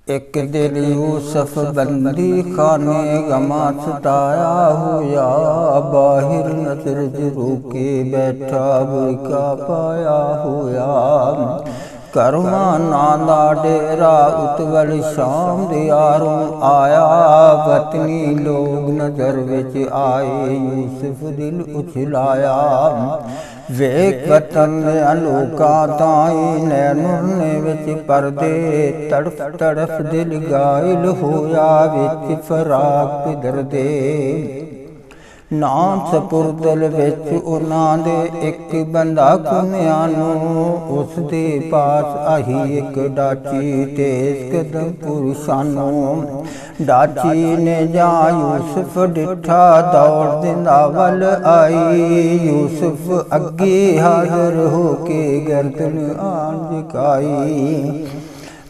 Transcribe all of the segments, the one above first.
एक दिन यूसुफ बंदी खाने गमा सताया हुआ, बाहिर नजर रुके बैठा बुरका पाया हुआ। करवा नादा डेरा उतवल शाम दियारों आया, वतनी लोग नजर विच आए यूसुफ दिल उछलाया। वेख वतन लोकां ताई नैनुरने विच परदे, तड़फ तड़फ दिल गायल होया विच फराक पिदरदे। नाम सपुरदल विच उन्हां दे एक बंदा कुनिया नूं, उस दे पास आही एक डाची तेज कदम पुरुषानों। डाची ने जा यूसुफ डिठा दौड़ दिंदा वल आई, यूसुफ अगे हाज़र होके गर्दन आन झुकाई।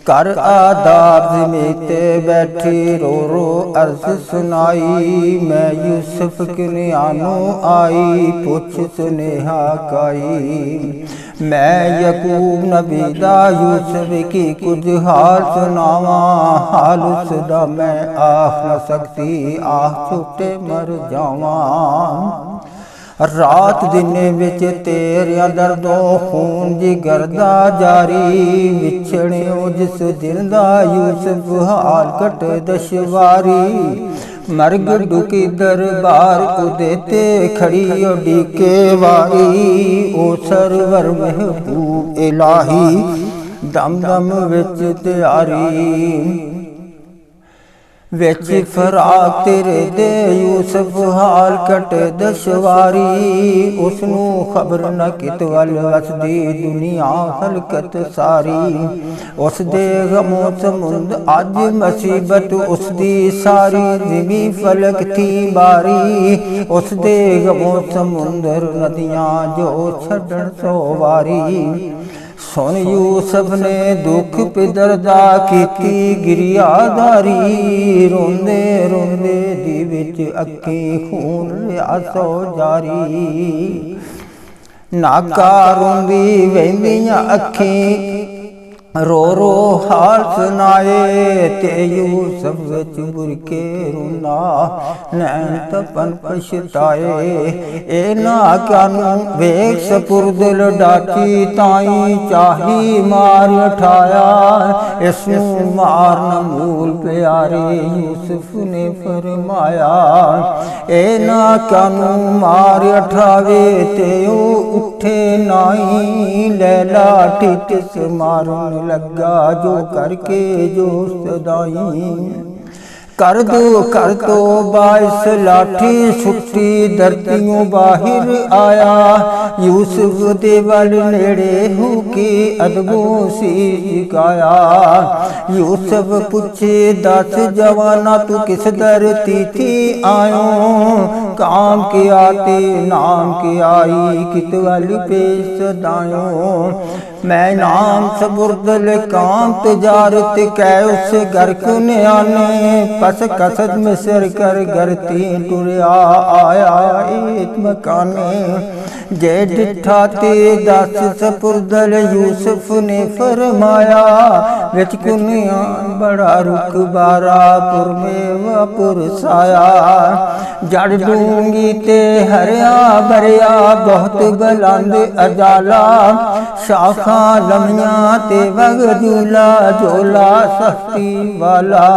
कर आदाब ज़मीते बैठी रो रो अर्ज़ सुनाई, मैं यूसुफ किनियानों आई पुछ सुनेहा काई। मैं यकूब नबी दा यूसुफ की कुछ हाल सुनावा, हाल उसदा मैं आख न सकती, आख छुटे मर जावा। रात दिन विच तेरिया दर्दों खून जिगरदा जारी, विछड़ियों जिस दिन दा यूसुफ हाल कट दशवारी। मर्ग डुकी दरबार उदेते खड़ी उडीके वारी, ओ सरवर महबूब इलाही दम दम विच तैयारी। विच फराक तेरे दे यूसुफ हाल कट दशवारी, उसनू खबर न कित वल वसदी दुनिया हलकत सारी। उस दे गमों समुंद अज मुसीबत उसदी सारी, जिमी फलक थी बारी, उस दे गमों समुंदर नदियां जो छड़न सो वारी। सुन यूसुफ ने दुख पिदरदा कीती गिरियादारी, रोंदे रोंदे दी विच अखीं खून रिया सो जारी। नाका रोंदी वेंदियां अखीं रो रो हाल सुनाए, ते यूसुफ विच बुरके रोंदा नैन तपन पछताए। ए ना कानू वेख सपुरदल डाची ताई चाही मार उठाया, इसनू मार न मूल प्यारे यूसुफ ने फरमाया। ए ना कानू मार उठावे ते उठे नाई, लैला टिटिस मारून लगा जो करके जो सदाई। कर दो बाइस लाठी सुट्टी धरतियों बाहिर आया, यूसुफ दे वल नेड़े होके अदबों से झुकाया। यूसुफ पूछे दस जवाना तू किस धरती थी आयो, काम के आते नाम के आई कित वल पेश सदायो। मैं नाम सबुरदल काम तजारत कै उस घर कुनियाने, पस कसद मिसर कर गरती टुरिया आया एक मकाने। जे डिठा ते दस सपुरदल यूसुफ ने फरमाया, विच कुनियान बड़ा रुकबारा पुरमेवा पुरसाया। जड़ डूंगी ते हरिया भरिया बहुत बुलंद अजाला, शाखा लमिया ते वग झूला झोला सख्ती वाला।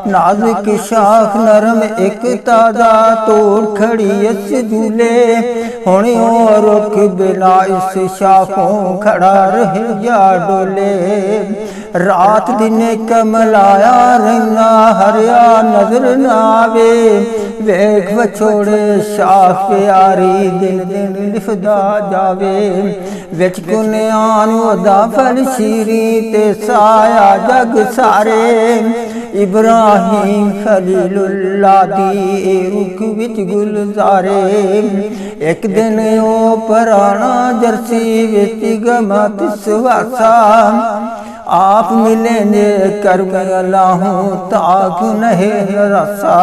नाजुक शाख नरम एक ताजा तोड़ खड़ी इस झूले, हुण ओ रुख बिना इस शाखों खड़ा रह जा डोले। रात दिन कमलाया रंगा हरिया नजर न आवे, वेख वछोड़े शाख प्यारी दिन दिन लिफदा जावे। विच कुनियान ओदा फल शीरी ते साया जग सारे, इब्राहिम खलीलुल्लाह दी रुख विच गुलजारे। एक दिन ओ पराना जरसी विच गमा तिसवासा, आप मिलेंगे कर लाहूं ताक नहीं रसा।